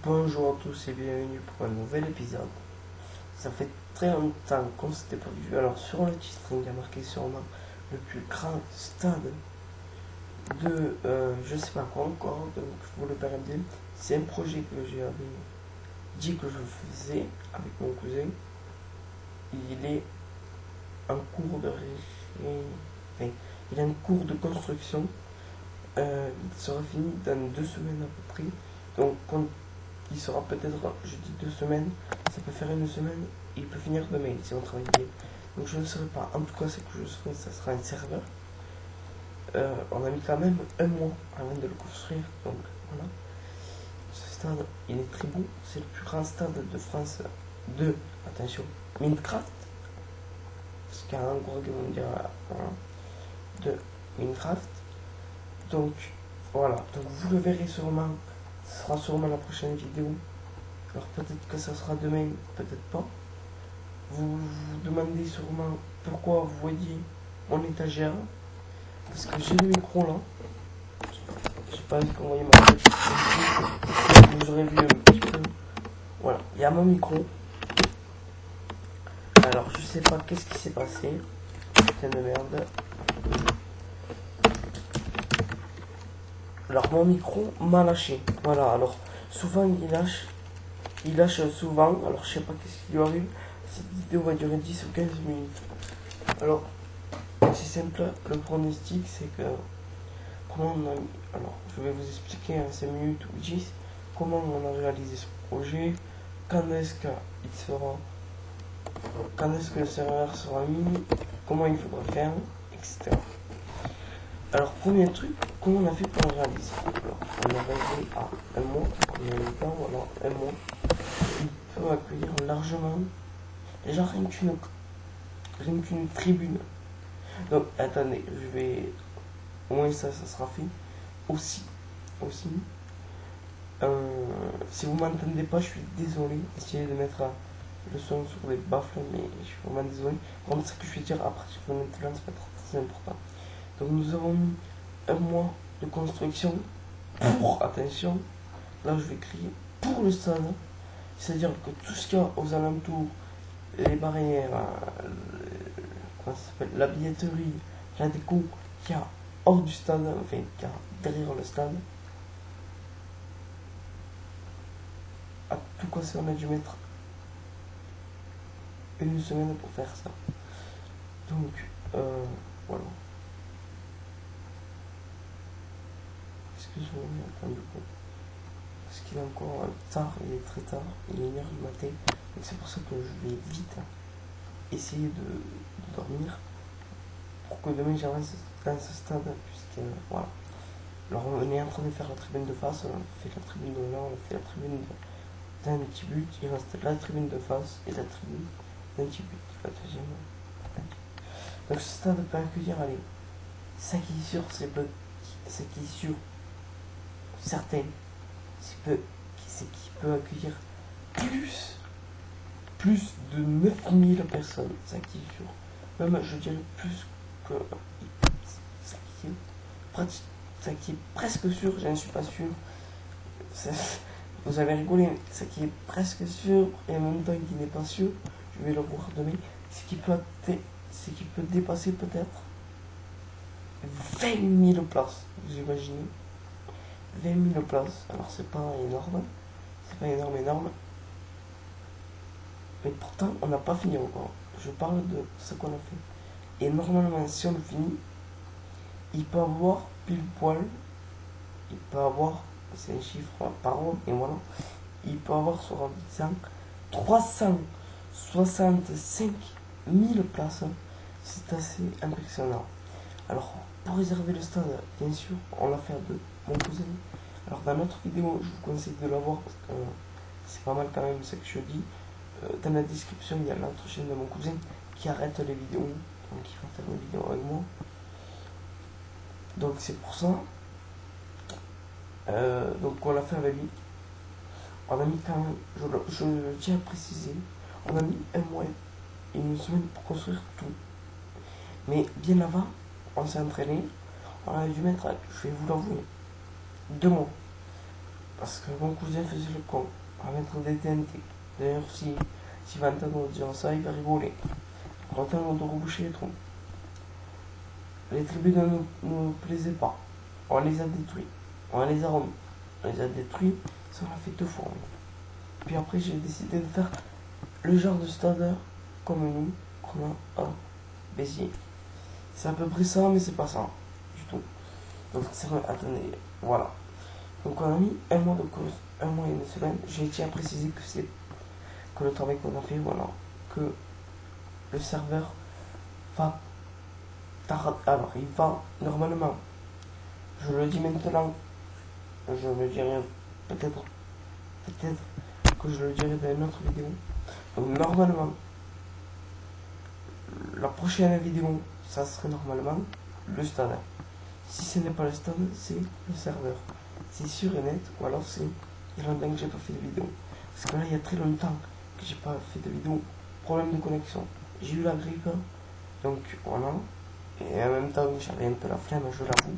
Bonjour à tous et bienvenue pour un nouvel épisode. Ça fait très longtemps qu'on s'était pas vu. Alors sur le titre, il y a marqué sûrement le plus grand stade de je sais pas quoi encore, donc je vous le permets. C'est un projet que j'avais dit que je faisais avec mon cousin. Il est en cours de il est en cours de construction. Il sera fini dans 2 semaines à peu près. Donc il sera peut-être, je dis 2 semaines, ça peut faire 1 semaine, il peut finir demain si on travaille bien. Donc je ne saurais pas. En tout cas, ce que je souhaite, ça sera un serveur. On a mis quand même 1 mois avant de le construire. Donc voilà. Ce stade, il est très beau. C'est le plus grand stade de France de, attention, Minecraft. Parce qu'il y a un gros game mondial, voilà, de Minecraft. Donc voilà. Donc vous le verrez sûrement. Ce sera sûrement la prochaine vidéo. Alors peut-être que ça sera demain, peut-être pas. Vous vous demandez sûrement pourquoi vous voyez mon étagère. Parce que j'ai le micro là. J'ai pas envie qu'on voyait ma tête. Vous aurez vu un petit peu. Voilà, il y a mon micro. Alors je sais pas qu'est-ce qui s'est passé. Putain de merde. Alors mon micro m'a lâché. Voilà, alors souvent il lâche souvent. Alors je sais pas qu'est-ce qui lui arrive. Cette vidéo va durer 10 ou 15 minutes. Alors c'est simple, le pronostic c'est que comment on a, alors je vais vous expliquer en 5 minutes ou 10 comment on a réalisé ce projet, quand est-ce qu'il sera, quand est-ce que le serveur sera mis, comment il faudra faire, etc. Alors premier truc, comment on a fait pour le réaliser? Alors on est arrivé à 1 mois, combien de temps? Voilà, 1 mois. Il peut accueillir largement, déjà rien qu'une tribune. Donc attendez, je vais, au moins ça sera fait. Aussi, si vous m'entendez pas, je suis désolé. Essayez de mettre le son sur les baffles, mais je suis vraiment désolé. Vraiment, ce que je vais dire à partir de maintenant, c'est pas très important. Donc nous avons mis 1 mois de construction pour, attention, là je vais crier, pour le stade. C'est-à-dire que tout ce qu'il y a aux alentours, les barrières, comment ça s'appelle, la billetterie, la déco, qu'il y a hors du stade, enfin qu'il y a derrière le stade, à tout casser, on a dû mettre 1 semaine pour faire ça. Donc voilà. Excusez-moi, attendez. Parce qu'il est encore tard, il est très tard, il est 1h du matin. Donc c'est pour ça que je vais vite essayer de dormir pour que demain j'avance dans ce stade, puisque voilà. Alors on est en train de faire la tribune de face, on a fait la tribune de là, on a fait la tribune d'un petit but, il reste la tribune de face et la tribune d'un petit but, la deuxième. Donc ce stade peut accueillir, allez, ça qui est sûr, c'est qui est sûr, certain, c'est qui peut accueillir plus de 9000 personnes, ça qui est sûr. Même je dirais plus que ça qui est presque sûr, je ne suis pas sûr. Vous avez rigolé, mais ce qui est presque sûr et en même temps qui n'est pas sûr, je vais le voir demain, ce qui peut dépasser peut-être 20 000 places, vous imaginez, 20 000 places. Alors c'est pas énorme, mais pourtant on n'a pas fini encore. Je parle de ce qu'on a fait. Et normalement si on le finit, il peut avoir pile poil, il peut avoir, c'est un chiffre par an, et voilà, il peut avoir sur 365 000 places. C'est assez impressionnant. Alors, pour réserver le stade, bien sûr, on l'a fait à 2, mon cousin. Alors, dans notre vidéo, je vous conseille de la voir parce que c'est pas mal quand même ce que je dis. Dans la description, il y a l'autre chaîne de mon cousin qui arrête les vidéos, donc il va faire une vidéo avec moi. Donc, c'est pour ça. Donc, on l'a fait avec lui. On a mis quand même, je tiens à préciser, on a mis 1 mois et 1 semaine pour construire tout. Mais bien avant, on s'est entraîné, on a dû mettre, je vais vous l'avouer, 2 mois. Parce que mon cousin faisait le con à mettre des TNT. D'ailleurs, si va entendre dire ça, il va rigoler. Content de reboucher les trous. Les tribunes ne nous plaisaient pas. On les a détruits. On les a remis. On les a détruits, ça on l'a fait 2 fois. Puis après, j'ai décidé de faire le genre de stade comme nous, qu'on a à Béziers. C'est à peu près ça, mais c'est pas ça du tout. Donc, attendez, voilà. Donc, on a mis un mois de cause, 1 mois et 1 semaine. J'ai tiens à préciser que c'est que le travail qu'on a fait, voilà, que le serveur va alors il va normalement, je le dis maintenant, je le dirai peut-être que je le dirai dans une autre vidéo. Donc normalement, la prochaine vidéo, ça serait normalement le stade. Si ce n'est pas le stade, c'est le serveur. C'est sûr et net, ou alors c'est il y a longtemps que j'ai pas fait de vidéo. Parce que là, il y a très longtemps que j'ai pas fait de vidéo. Problème de connexion. J'ai eu la grippe, donc voilà. Et en même temps, j'avais un peu la flemme, je l'avoue.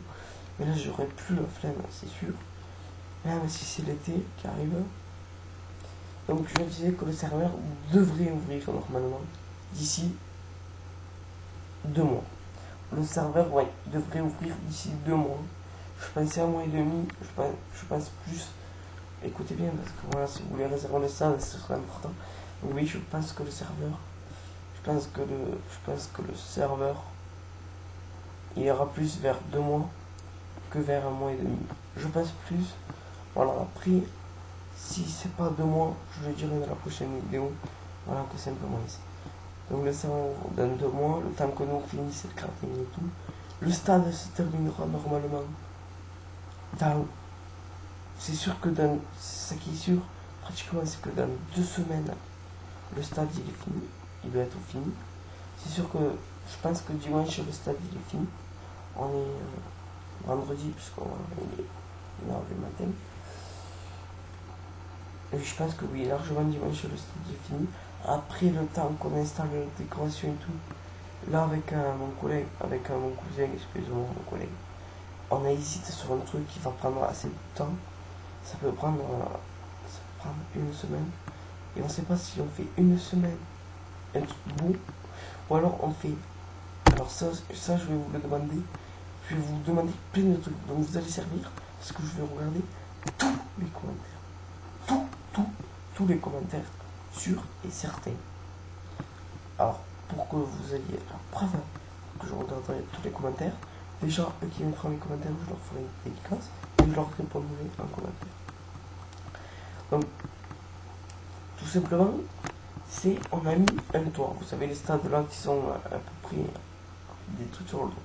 Mais là, j'aurais plus la flemme, c'est sûr. Même si c'est l'été qui arrive. Donc, je disais que le serveur devrait ouvrir normalement d'ici 2 mois. Le serveur, ouais, devrait ouvrir d'ici 2 mois. Je pensais 1 mois et demi, je pense plus. Écoutez bien, parce que voilà, si vous voulez réserver le stade, ce serait important. Donc, oui, je pense que le serveur, je pense que le serveur, il ira plus vers 2 mois que vers 1 mois et demi. Je pense plus. Voilà, après, si c'est pas 2 mois, je le dirai dans la prochaine vidéo. Voilà, tout simplement ici. Donc le serveur dans 2 mois, le temps que nous finissons le karting et tout. Le stade se terminera normalement dans... C'est sûr que dans... Ce qui est sûr, pratiquement, c'est que dans 2 semaines, le stade il est fini. Il doit être fini. C'est sûr que je pense que dimanche, le stade il est fini. On est vendredi, puisqu'on est 1h du matin. Et je pense que oui, largement dimanche, le stade est fini. Après le temps qu'on installe la décoration et tout, là avec mon collègue, avec mon cousin, excusez-moi, mon collègue, on a hésité sur un truc qui va prendre assez de temps. Ça peut prendre 1 semaine. Et on ne sait pas si on fait 1 semaine un truc beau, ou alors on fait... Alors ça je vais vous le demander. Je vais vous demander plein de trucs dont vous allez servir, parce que je vais regarder tous les commentaires. Tous les commentaires sûrs et certains. Alors, pour que vous ayez la preuve que je regarderai tous les commentaires, déjà, eux qui mettront les commentaires, je leur ferai une dédicace et je leur répondrai en commentaire. Donc, tout simplement, on a mis un toit. Vous savez, les stades là qui sont à peu près des trucs sur le dos.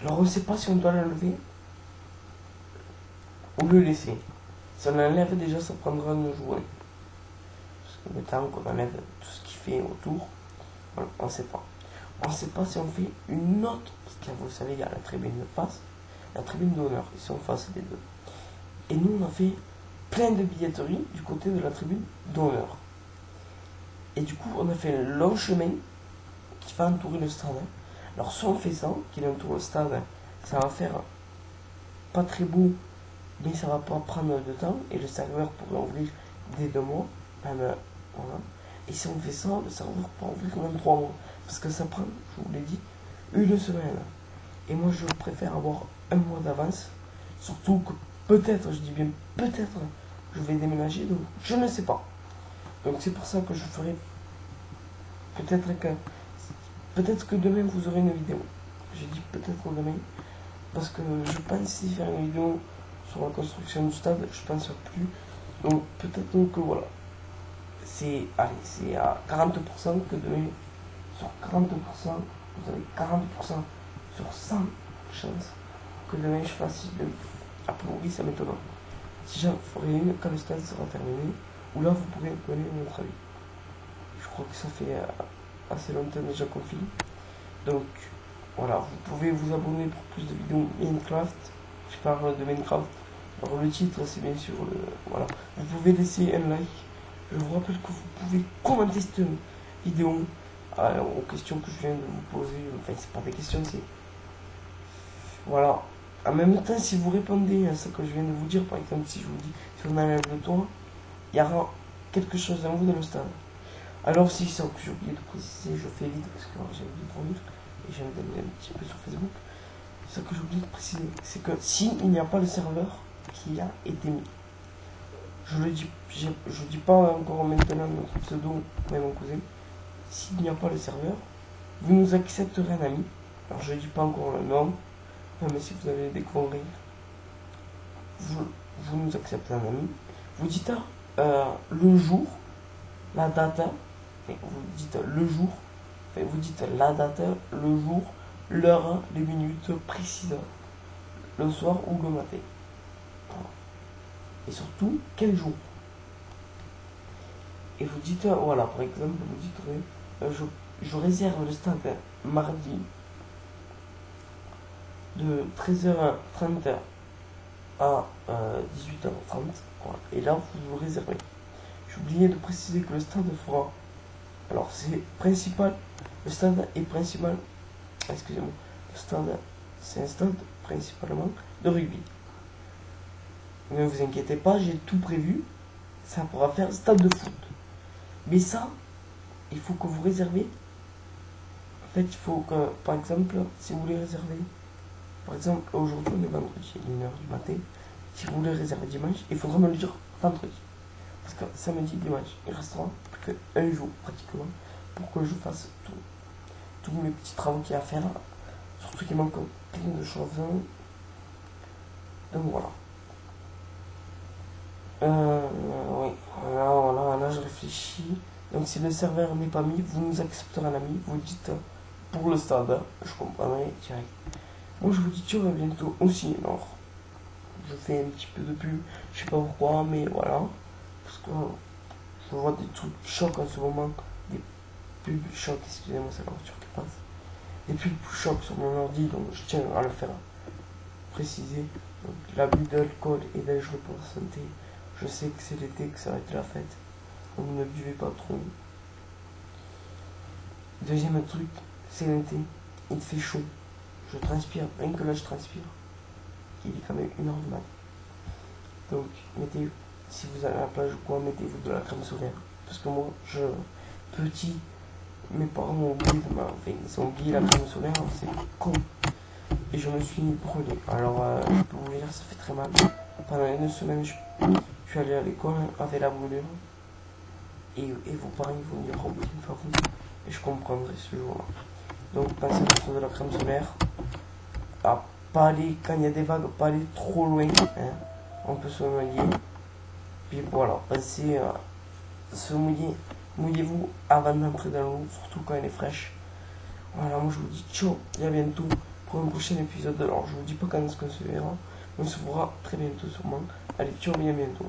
Alors, on ne sait pas si on doit l'enlever ou le laisser. Si on l'enlève, déjà, ça prendra une journée. Le temps qu'on enlève tout ce qui fait autour, voilà, on ne sait pas. On ne sait pas si on fait une autre, parce que vous savez, il y a la tribune de face, la tribune d'honneur, ils sont en face des deux. Et nous, on a fait plein de billetteries du côté de la tribune d'honneur. Et du coup, on a fait un long chemin qui va entourer le stade. Alors, soit on fait ça, qui entoure le stade, ça va faire pas très beau, mais ça va pas prendre de temps, et le serveur pourrait ouvrir dès 2 mois, même. Voilà. Et si on fait ça, le serveur peut ouvrir même 3 mois. Parce que ça prend, je vous l'ai dit, 1 semaine. Et moi, je préfère avoir 1 mois d'avance. Surtout que peut-être, je dis bien peut-être, je vais déménager. Donc, je ne sais pas. Donc, c'est pour ça que je ferai... Peut-être que demain, vous aurez une vidéo. J'ai dit peut-être demain. Parce que je pense y faire une vidéo sur la construction du stade. Je pense plus. Donc, peut-être que voilà. C'est à 40% que demain, sur 40%, vous avez 40% sur 100 chances que demain je fasse de a priori ça m'étonne. Si j'en ferai une quand le stade sera terminé, ou là vous pourrez me donner votre avis. Je crois que ça fait assez longtemps déjà qu'on filme. Donc voilà, vous pouvez vous abonner pour plus de vidéos Minecraft. Je parle de Minecraft. Alors le titre c'est bien sûr le... Voilà. Vous pouvez laisser un like. Je vous rappelle que vous pouvez commenter cette vidéo aux questions que je viens de vous poser. Enfin, c'est pas des questions, c'est... Voilà. En même temps, si vous répondez à ce que je viens de vous dire, par exemple, si je vous dis, si on enlève le toit, il y aura quelque chose en vous dans le stade. Alors, si ça que j'ai oublié de préciser, je fais vite parce que j'ai oublié de revenir et j'ai donné un petit peu sur Facebook. Ce que j'ai oublié de préciser, c'est que s'il n'y a pas le serveur qui a été mis, je dis pas encore maintenant notre pseudo, mais mon cousin, s'il n'y a pas le serveur, vous nous accepterez un ami. Alors, je dis pas encore le nom, mais si vous allez le découvrir, vous nous acceptez un ami. Vous dites le jour, la date, vous dites le jour, vous dites la date, le jour, l'heure, les minutes précises, le soir ou le matin. Voilà. Et surtout, quel jour. Et vous dites, voilà, par exemple, vous dites, je réserve le stade mardi de 13h30 à 18h30. Voilà. Et là, vous vous réservez. J'ai oublié de préciser que le stade fera. Alors, c'est principal. Le stade est principal. Excusez-moi. Le stade, c'est un stade principalement de rugby. Ne vous inquiétez pas, j'ai tout prévu. Ça pourra faire stade de foot. Mais ça, il faut que vous réservez. En fait, il faut que, par exemple, si vous voulez réserver, par exemple, aujourd'hui, on est vendredi, 1h du matin. Si vous voulez réserver dimanche, il faudra me le dire vendredi. Parce que samedi, dimanche, il restera plus qu'un jour pratiquement pour que je fasse tous mes petits travaux qu'il y a à faire. Surtout qu'il manque plein de choses. Donc voilà. Oui, là je réfléchis. Donc si le serveur n'est pas mis, vous nous accepterez un ami. Vous dites pour le stade, je comprendrai direct. Moi je vous dis tu vas bientôt aussi. Alors, je fais un petit peu de pub, je sais pas pourquoi, mais voilà. Parce que je vois des trucs chocs en ce moment. Des pubs chocs, excusez-moi, c'est la voiture qui passe. Des pubs chocs sur mon ordi, donc je tiens à le faire préciser. Donc, l'abus d'alcool est dangereux pour la santé. Je sais que c'est l'été, que ça va être la fête. Donc ne buvez pas trop. Deuxième truc, c'est l'été. Il fait chaud. Je transpire. Rien que là, je transpire. Il est quand même 1h du matin. Donc, mettez, si vous allez à la plage ou quoi, mettez-vous de la crème solaire. Parce que moi, petit, mes parents m'ont oublié ils ont oublié la crème solaire, c'est con. Et je me suis brûlé. Alors, je peux vous dire, ça fait très mal. Pendant une semaine, je suis allé à l'école avec la brûlure. Et vos parents ils vont dire, oh, une fois vous. Et je comprendrai ce jour-là. Donc, pensez à mettre de la crème solaire. À pas aller, quand il y a des vagues, pas aller trop loin. Hein. On peut se noyer. Puis voilà, pensez à se mouiller. Mouillez-vous avant d'entrer dans l'eau, surtout quand elle est fraîche. Voilà, moi je vous dis ciao, et à bientôt pour un prochain épisode. Alors, je vous dis pas quand est-ce qu'on se verra, mais on se verra très bientôt sûrement. Allez, ciao, et à bientôt.